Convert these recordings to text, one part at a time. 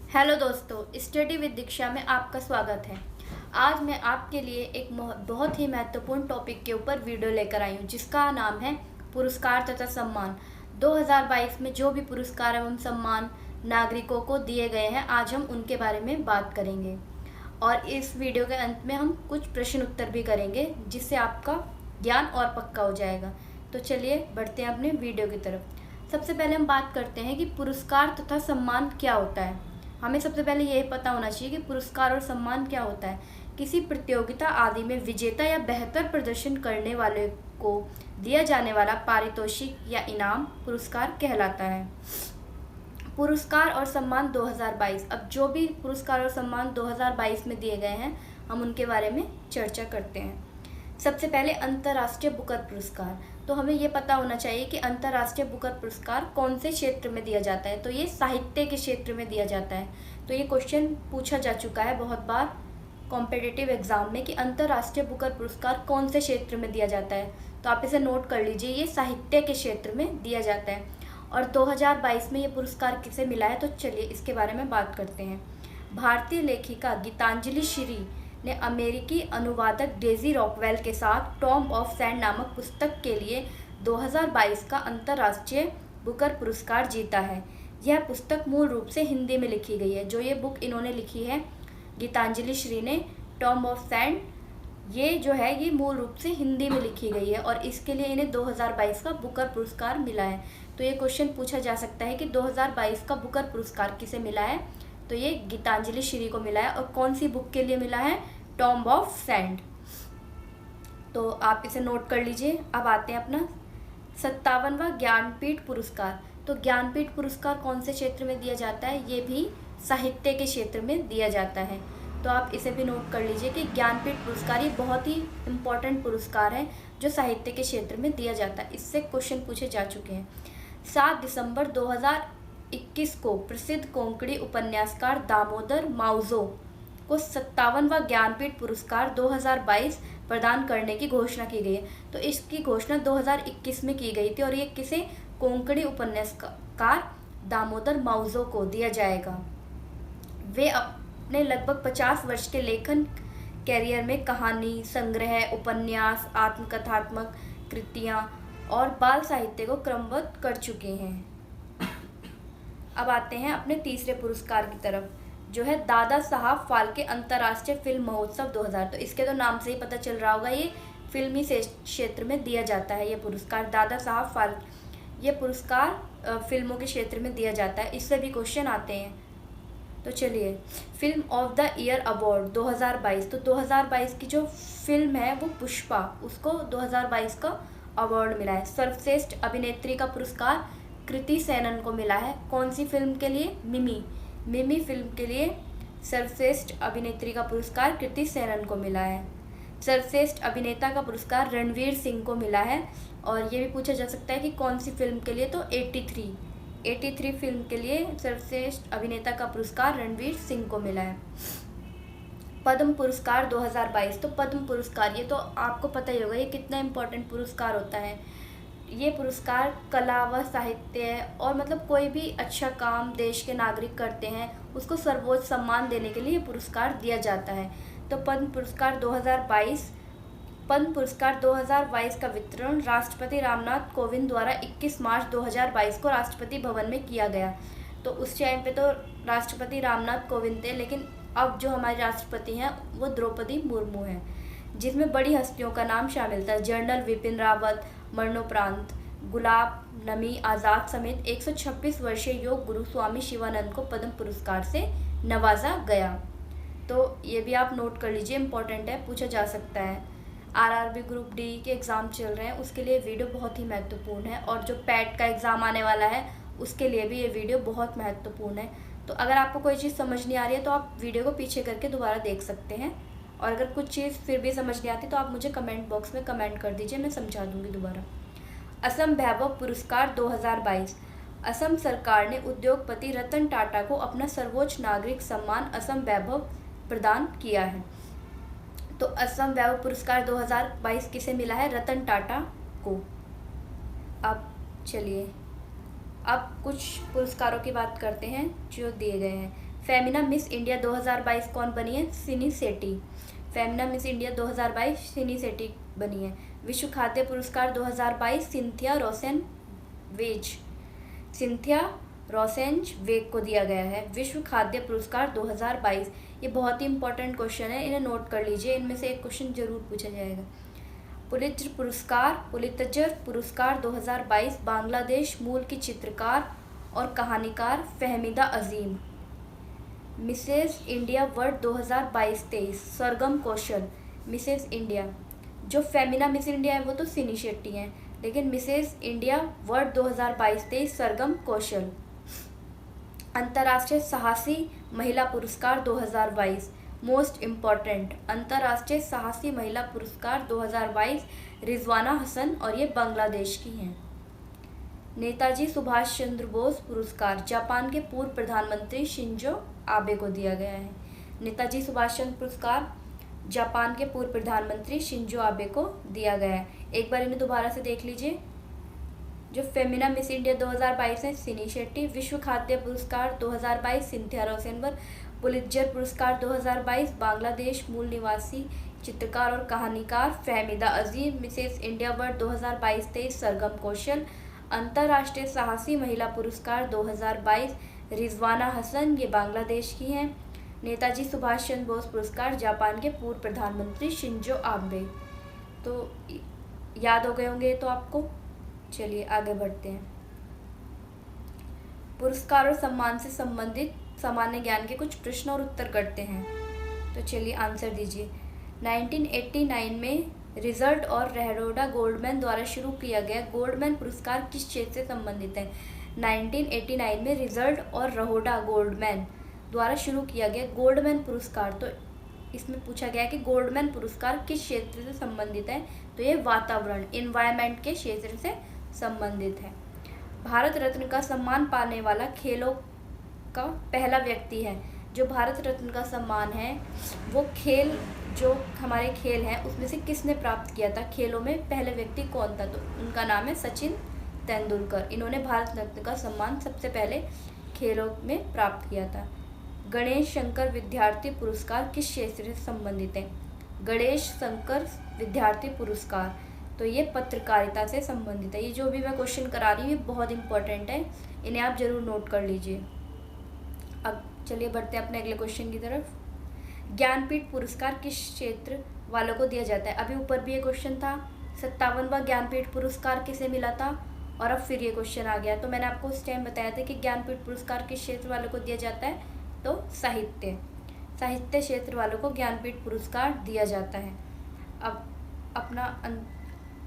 Hello दोस्तों, study with दीक्षा में आपका स्वागत है। आज मैं आपके लिए एक बहुत ही महत्वपूर्ण टॉपिक के ऊपर वीडियो लेकर आई हूँ, जिसका नाम है पुरस्कार तथा सम्मान। 2022 में जो भी पुरस्कार एवं सम्मान नागरिकों को दिए गए हैं, आज हम उनके बारे में बात करेंगे और इस वीडियो के अंत में हम कुछ प्रश्न उत्तर भी करेंगे, जिससे आपका ज्ञान और पक्का हो जाएगा। तो चलिए बढ़ते हैं अपने वीडियो की तरफ। सबसे पहले हम बात करते हैं कि पुरस्कार तथा सम्मान क्या होता है। हमें सबसे पहले यही पता होना चाहिए कि पुरस्कार और सम्मान क्या होता है। किसी प्रतियोगिता आदि में विजेता या बेहतर प्रदर्शन करने वाले को दिया जाने वाला पारितोषिक या इनाम पुरस्कार कहलाता है। पुरस्कार और सम्मान 2022। अब जो भी पुरस्कार और सम्मान 2022 में दिए गए हैं, हम उनके बारे में चर्चा करते हैं। सबसे पहले अंतर्राष्ट्रीय बुकर पुरस्कार। तो हमें ये पता होना चाहिए कि अंतर्राष्ट्रीय बुकर पुरस्कार कौन से क्षेत्र में दिया जाता है। तो ये साहित्य के क्षेत्र में दिया जाता है। तो ये क्वेश्चन पूछा जा चुका है बहुत बार कॉम्पिटिटिव एग्जाम में कि अंतर्राष्ट्रीय बुकर पुरस्कार कौन से क्षेत्र में दिया जाता है। तो आप इसे नोट कर लीजिए, ये साहित्य के क्षेत्र में दिया जाता है। और 2022 में ये पुरस्कार किसे मिला है, तो चलिए इसके बारे में बात करते हैं। भारतीय लेखिका गीतांजलि श्री ने अमेरिकी अनुवादक डेजी रॉकवेल के साथ टॉम ऑफ सैंड नामक पुस्तक के लिए 2022 का अंतर्राष्ट्रीय बुकर पुरस्कार जीता है। यह पुस्तक मूल रूप से हिंदी में लिखी गई है। जो ये बुक इन्होंने लिखी है गीतांजलि श्री ने, टॉम ऑफ सैंड, ये जो है ये मूल रूप से हिंदी में लिखी गई है और इसके लिए इन्हें 2022 का बुकर पुरस्कार मिला है। तो ये क्वेश्चन पूछा जा सकता है कि 2022 का बुकर पुरस्कार किसे मिला है। तो ये गीतांजलि श्री को मिला है और कौन सी बुक के लिए मिला है, टॉम ऑफ सैंड। तो आप इसे नोट कर लीजिए। अब आते हैं अपना 57वां ज्ञानपीठ पुरस्कार। तो ज्ञानपीठ पुरस्कार कौन से क्षेत्र में दिया जाता है, ये भी साहित्य के क्षेत्र में दिया जाता है। तो आप इसे भी नोट कर लीजिए कि ज्ञानपीठ पुरस्कार ये बहुत ही इम्पोर्टेंट पुरस्कार है जो साहित्य के क्षेत्र में दिया जाता है। इससे क्वेश्चन पूछे जा चुके हैं। 7 दिसंबर 2021 को प्रसिद्ध कोंकणी उपन्यासकार दामोदर माउजो को 57वां ज्ञानपीठ पुरस्कार 2022 प्रदान करने की घोषणा की गई है। तो इसकी घोषणा 2021 में की गई थी और ये किसे, कोंकणी उपन्यासकार दामोदर माउजो को दिया जाएगा। वे अपने लगभग 50 वर्ष के लेखन कैरियर में कहानी संग्रह, उपन्यास, आत्मकथात्मक कृतियाँ और बाल साहित्य को क्रमबद्ध कर चुके हैं। अब आते हैं अपने तीसरे पुरस्कार की तरफ, जो है दादा साहब फाल्के अंतर्राष्ट्रीय फिल्म महोत्सव 2000। तो इसके तो नाम से ही पता चल रहा होगा, ये फिल्मी क्षेत्र में दिया जाता है। ये पुरस्कार दादा साहब फाल्के, ये पुरस्कार फिल्मों के क्षेत्र में दिया जाता है। इससे भी क्वेश्चन आते हैं। तो चलिए, film of the year award 2022। तो 2022 की जो फिल्म है वो पुष्पा, उसको 2022 का अवार्ड मिला है। सर्वश्रेष्ठ अभिनेत्री का पुरस्कार कृति सेनन को मिला है। कौन सी फिल्म के लिए, मिमी फिल्म के लिए सर्वश्रेष्ठ अभिनेत्री का पुरस्कार कृति सेनन को मिला है। सर्वश्रेष्ठ अभिनेता का पुरस्कार रणवीर सिंह को मिला है। और ये भी पूछा जा सकता है कि कौन सी फिल्म के लिए, तो 83 फिल्म के लिए सर्वश्रेष्ठ अभिनेता का पुरस्कार रणवीर सिंह को मिला है। पद्म पुरस्कार 2022। तो पद्म पुरस्कार, ये तो आपको पता ही होगा ये कितना इम्पोर्टेंट पुरस्कार होता है। ये पुरस्कार कला व साहित्य और मतलब कोई भी अच्छा काम देश के नागरिक करते हैं उसको सर्वोच्च सम्मान देने के लिए ये पुरस्कार दिया जाता है। तो पद्म पुरस्कार 2022 का वितरण राष्ट्रपति रामनाथ कोविंद द्वारा 21 मार्च 2022 को राष्ट्रपति भवन में किया गया। तो उस टाइम पे तो राष्ट्रपति रामनाथ कोविंद थे, लेकिन अब जो हमारे राष्ट्रपति हैं वो द्रौपदी मुर्मू हैं, जिसमें बड़ी हस्तियों का नाम शामिल था। जनरल विपिन रावत, मरणोपरांत गुलाब नबी आज़ाद समेत 126 वर्षीय योग गुरु स्वामी शिवानंद को पद्म पुरस्कार से नवाजा गया। तो ये भी आप नोट कर लीजिए, इम्पोर्टेंट है, पूछा जा सकता है। आरआरबी ग्रुप डी के एग्ज़ाम चल रहे हैं, उसके लिए वीडियो बहुत ही महत्वपूर्ण है। और जो पैट का एग्ज़ाम आने वाला है उसके लिए भी ये वीडियो बहुत महत्वपूर्ण है। तो अगर आपको कोई चीज़ समझ नहीं आ रही है तो आप वीडियो को पीछे करके दोबारा देख सकते हैं। और अगर कुछ चीज़ फिर भी समझ नहीं आती तो आप मुझे कमेंट बॉक्स में कमेंट कर दीजिए, मैं समझा दूंगी दोबारा। असम वैभव पुरस्कार 2022। असम सरकार ने उद्योगपति रतन टाटा को अपना सर्वोच्च नागरिक सम्मान असम वैभव प्रदान किया है। तो असम वैभव पुरस्कार 2022 किसे मिला है, रतन टाटा को। अब चलिए, अब कुछ पुरस्कारों की बात करते हैं जो दिए गए हैं। फेमिना मिस इंडिया 2022 कौन बनी है? सिनी सेठी। फेमिना मिस इंडिया 2022 सिनी सेठी बनी है। विश्व खाद्य पुरस्कार 2022 सिंथिया रोसेंज-वेग को दिया गया है। विश्व खाद्य पुरस्कार 2022, ये बहुत ही इंपॉर्टेंट क्वेश्चन है, इन्हें नोट कर लीजिए, इनमें से एक क्वेश्चन जरूर पूछा जाएगा। पुलित्जर पुरस्कार 2022 बांग्लादेश मूल की चित्रकार और कहानीकार फहमीदा अजीम। मिसेस इंडिया वर्ल्ड 2022-23 सरगम कौशल। मिसेस इंडिया, जो फेमिना मिस इंडिया है वो तो सिनी शेट्टी हैं, लेकिन मिसेस इंडिया वर्ल्ड 2022-23 सरगम कौशल। अंतर्राष्ट्रीय साहसी महिला पुरस्कार 2022 मोस्ट इम्पॉर्टेंट। अंतर्राष्ट्रीय साहसी महिला पुरस्कार 2022 रिजवाना हसन, और ये बांग्लादेश की हैं। नेताजी सुभाष चंद्र बोस पुरस्कार जापान के पूर्व प्रधानमंत्री शिंजो आबे को दिया गया है। नेताजी सुभाष चंद्र पुरस्कार जापान के पूर्व प्रधानमंत्री शिंजो आबे को दिया गया है। एक बार इन्हें दोबारा से देख लीजिए। जो फेमिना मिस इंडिया 2022 है सिनी शेट्टी। विश्व खाद्य पुरस्कार 2022 सिंथिया रोसेनबर्ग। पुलित्जर पुरस्कार 2022 बांग्लादेश मूल निवासी चित्रकार और कहानीकार फहमीदा अजीम। मिसेस इंडिया वर्ल्ड 2022-23 सरगम कौशल। अंतर्राष्ट्रीय साहसी महिला पुरस्कार 2022 रिजवाना हसन, ये बांग्लादेश की हैं। नेताजी सुभाष चंद्र बोस पुरस्कार जापान के पूर्व प्रधानमंत्री शिंजो आबे। तो याद हो गए होंगे तो आपको। चलिए आगे बढ़ते हैं। पुरस्कार और सम्मान से संबंधित सामान्य ज्ञान के कुछ प्रश्न और उत्तर करते हैं। तो चलिए आंसर दीजिए। 1989 में रिजल्ट और रहोडा गोल्डमैन द्वारा शुरू किया गया गोल्डमैन पुरस्कार किस क्षेत्र से संबंधित है? 1989 में रिजल्ट और रहोडा गोल्डमैन द्वारा शुरू किया गया गोल्डमैन पुरस्कार, तो इसमें पूछा गया कि गोल्डमैन पुरस्कार किस क्षेत्र से संबंधित है? तो ये वातावरण एनवायरनमेंट के क्षेत्र से संबंधित है। भारत रत्न का सम्मान पाने वाला खेलों का पहला व्यक्ति है। जो भारत रत्न का सम्मान है वो जो हमारे खेल हैं उसमें से किसने प्राप्त किया था? खेलों में पहले व्यक्ति कौन था? तो उनका नाम है सचिन तेंदुलकर। इन्होंने भारत रत्न का सम्मान सबसे पहले खेलों में प्राप्त किया था। गणेश शंकर विद्यार्थी पुरस्कार किस क्षेत्र से संबंधित है? गणेश शंकर विद्यार्थी पुरस्कार, तो ये पत्रकारिता से संबंधित है। ये जो भी मैं क्वेश्चन करा रही हूँ ये बहुत इंपॉर्टेंट है, इन्हें आप जरूर नोट कर लीजिए। अब चलिए बढ़ते हैं अपने अगले क्वेश्चन की तरफ। ज्ञानपीठ पुरस्कार किस क्षेत्र वालों को दिया जाता है? अभी ऊपर भी ये क्वेश्चन था, 57वां ज्ञानपीठ पुरस्कार किसे मिला था, और अब फिर ये क्वेश्चन आ गया। तो मैंने आपको उस टाइम बताया था कि ज्ञानपीठ पुरस्कार किस क्षेत्र वालों को दिया जाता है? तो साहित्य क्षेत्र वालों को ज्ञानपीठ पुरस्कार दिया जाता है। अब अपना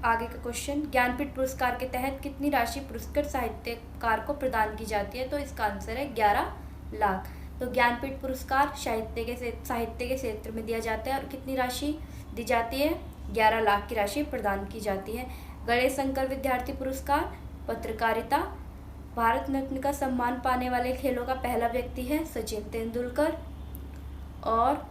आगे का क्वेश्चन, ज्ञानपीठ पुरस्कार के तहत कितनी राशि पुरस्कृत साहित्यकार को प्रदान की जाती है? तो इसका आंसर है 11 लाख। तो ज्ञानपीठ पुरस्कार साहित्य के क्षेत्र में दिया जाता है और कितनी राशि दी जाती है? 11 लाख की राशि प्रदान की जाती है। गणेश शंकर विद्यार्थी पुरस्कार पत्रकारिता। भारत रत्न का सम्मान पाने वाले खेलों का पहला व्यक्ति है सचिन तेंदुलकर। और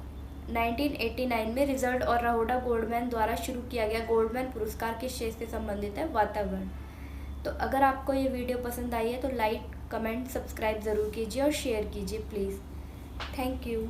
1989 में रिजल्ट और रहोडा गोल्डमैन द्वारा शुरू किया गया गोल्डमैन पुरस्कार किस क्षेत्र से संबंधित है? वातावरण। तो अगर आपको ये वीडियो पसंद आई है तो लाइक, कमेंट, सब्सक्राइब ज़रूर कीजिए और शेयर कीजिए प्लीज़। Thank you.